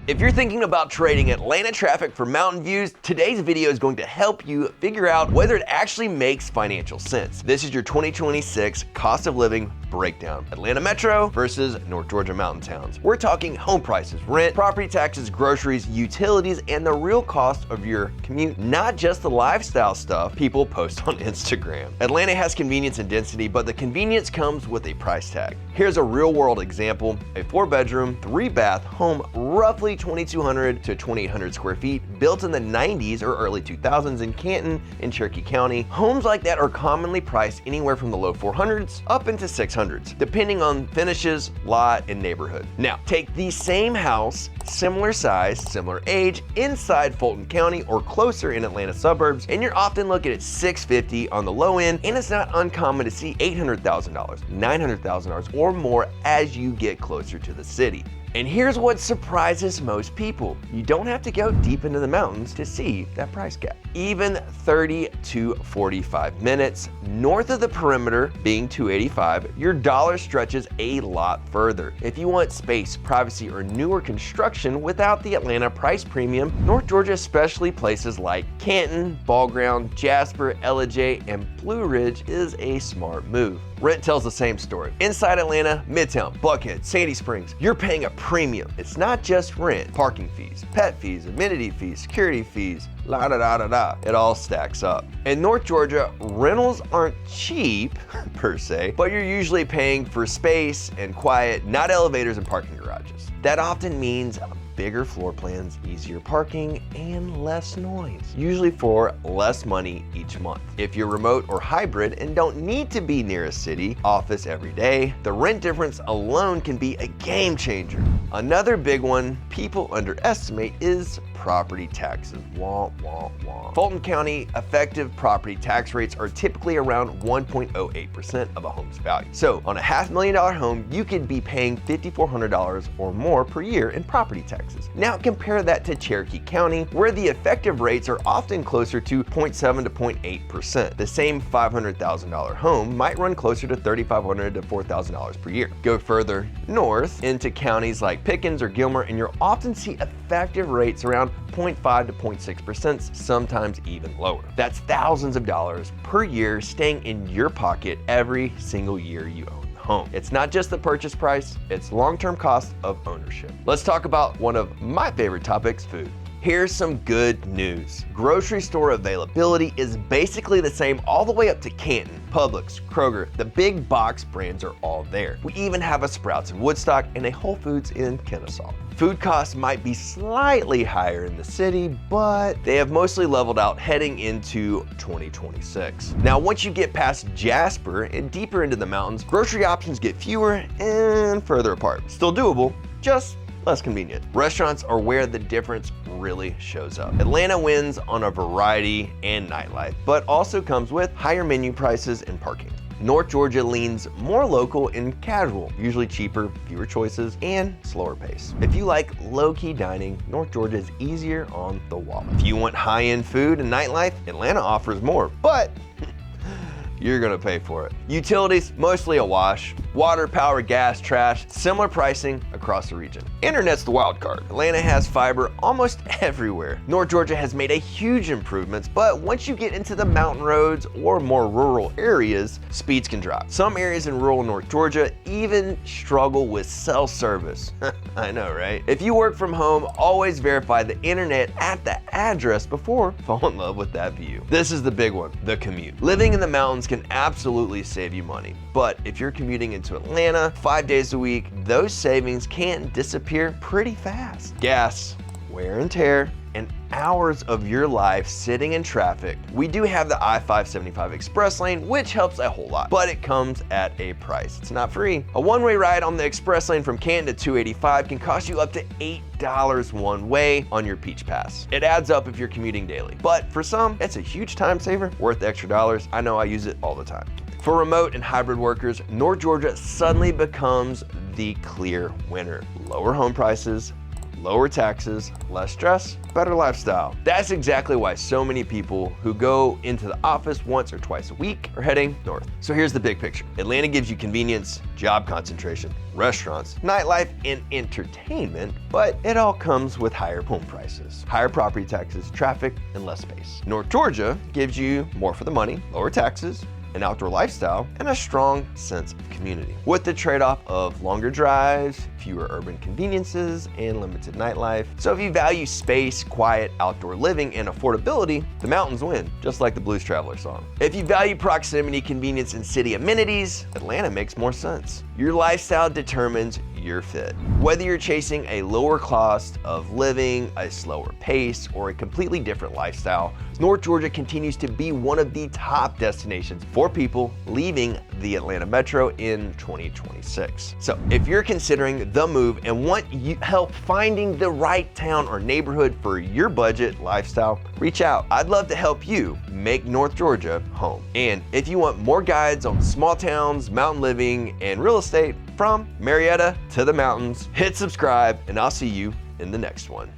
If you're thinking about trading Atlanta traffic for mountain views, today's video is going to help you figure out whether it actually makes financial sense. This is your 2026 cost of living breakdown. Atlanta Metro versus North Georgia mountain towns. We're talking home prices, rent, property taxes, groceries, utilities, and the real cost of your commute, not just the lifestyle stuff people post on Instagram. Atlanta has convenience and density, but the convenience comes with a price tag. Here's a real world example: a 4-bedroom, 3-bath home, roughly 2,200 to 2,800 square feet, built in the 90s or early 2000s in Canton in Cherokee County. Homes like that are commonly priced anywhere from the low 400s up into 600s, depending on finishes, lot, and neighborhood. Now, take the same house, similar size, similar age, inside Fulton County or closer in Atlanta suburbs, and you're often looking at $650 on the low end, and it's not uncommon to see $800,000, $900,000 or more as you get closer to the city. And here's what surprises most people: you don't have to go deep into the mountains to see that price gap. Even 30 to 45 minutes north of the perimeter, being 285, your dollar stretches a lot further. If you want space, privacy, or newer construction without the Atlanta price premium, North Georgia, especially places like Canton, Ball Ground, Jasper, Ellijay, and Blue Ridge, is a smart move. Rent tells the same story. Inside Atlanta, Midtown, Buckhead, Sandy Springs, you're paying a premium. It's not just rent, parking fees, pet fees, amenity fees, security fees, la da da da da. It all stacks up. In North Georgia, rentals aren't cheap per se, but you're usually paying for space and quiet, not elevators and parking garages. That often means bigger floor plans, easier parking, and less noise, usually for less money each month. If you're remote or hybrid and don't need to be near a city office every day, the rent difference alone can be a game changer. Another big one people underestimate is property taxes. Wah, wah, wah. Fulton County effective property tax rates are typically around 1.08% of a home's value. So on a $500,000 home, you could be paying $5,400 or more per year in property taxes. Now compare that to Cherokee County, where the effective rates are often closer to 0.7 to 0.8%. The same $500,000 home might run closer to $3,500 to $4,000 per year. Go further north into counties like Pickens or Gilmer, and you'll often see effective rates around 0.5 to 0.6%, sometimes even lower. That's thousands of dollars per year staying in your pocket every single year you own the home. It's not just the purchase price, it's long-term cost of ownership. Let's talk about one of my favorite topics: food. Here's some good news. Grocery store availability is basically the same all the way up to Canton, Publix, Kroger. The big box brands are all there. We even have a Sprouts in Woodstock and a Whole Foods in Kennesaw. Food costs might be slightly higher in the city, but they have mostly leveled out heading into 2026. Now, once you get past Jasper and deeper into the mountains, grocery options get fewer and further apart. Still doable, just less convenient. Restaurants are where the difference really shows up. Atlanta wins on a variety and nightlife, but also comes with higher menu prices and parking. North Georgia leans more local and casual, usually cheaper, fewer choices, and slower pace. If you like low-key dining, North Georgia is easier on the wallet. If you want high-end food and nightlife, Atlanta offers more, but you're gonna pay for it. Utilities, mostly a wash. Water, power, gas, trash, similar pricing across the region. Internet's the wild card. Atlanta has fiber almost everywhere. North Georgia has made a huge improvements, but once you get into the mountain roads or more rural areas, speeds can drop. Some areas in rural North Georgia even struggle with cell service. I know, right? If you work from home, always verify the internet at the address before fall in love with that view. This is the big one, the commute. Living in the mountains can absolutely save you money, but if you're commuting into Atlanta 5 days a week, those savings can disappear pretty fast. Gas, wear and tear, and hours of your life sitting in traffic. We do have the I-575 express lane, which helps a whole lot, but it comes at a price. It's not free. A one-way ride on the express lane from Canton to 285 can cost you up to $8 one way on your Peach Pass. It adds up if you're commuting daily, but for some, it's a huge time saver, worth the extra dollars. I know I use it all the time. For remote and hybrid workers, North Georgia suddenly becomes the clear winner. Lower home prices, lower taxes, less stress, better lifestyle. That's exactly why so many people who go into the office once or twice a week are heading north. So here's the big picture. Atlanta gives you convenience, job concentration, restaurants, nightlife, and entertainment, but it all comes with higher home prices, higher property taxes, traffic, and less space. North Georgia gives you more for the money, lower taxes, an outdoor lifestyle, and a strong sense of community, with the trade-off of longer drives, fewer urban conveniences, and limited nightlife. So if you value space, quiet, outdoor living, and affordability, the mountains win, just like the Blues Traveler song. If you value proximity, convenience, and city amenities, Atlanta makes more sense. Your lifestyle determines your fit. Whether you're chasing a lower cost of living, a slower pace, or a completely different lifestyle, North Georgia continues to be one of the top destinations for people leaving the Atlanta Metro in 2026. So if you're considering the move and want help finding the right town or neighborhood for your budget lifestyle, reach out. I'd love to help you make North Georgia home. And if you want more guides on small towns, mountain living, and real estate from Marietta to the mountains, hit subscribe, and I'll see you in the next one.